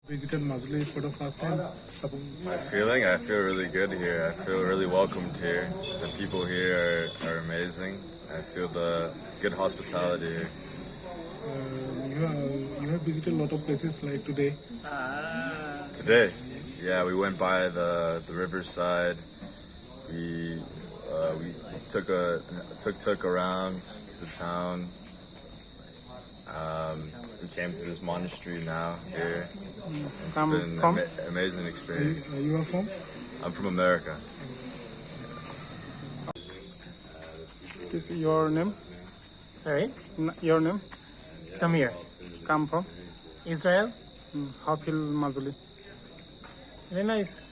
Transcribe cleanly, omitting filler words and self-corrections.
Visited Majuli for the first time. I feel really good here. I feel really welcomed here. The people here are amazing. I feel the good hospitality here. You have visited a lot of places like today. Today, yeah, we went by the riverside. We took around the town. We came to this monastery now here. It's been an amazing experience. You are from? I'm from America. Is your name? Sorry? Your name? Tamir. Come from? Israel? How feel Majuli? Very nice.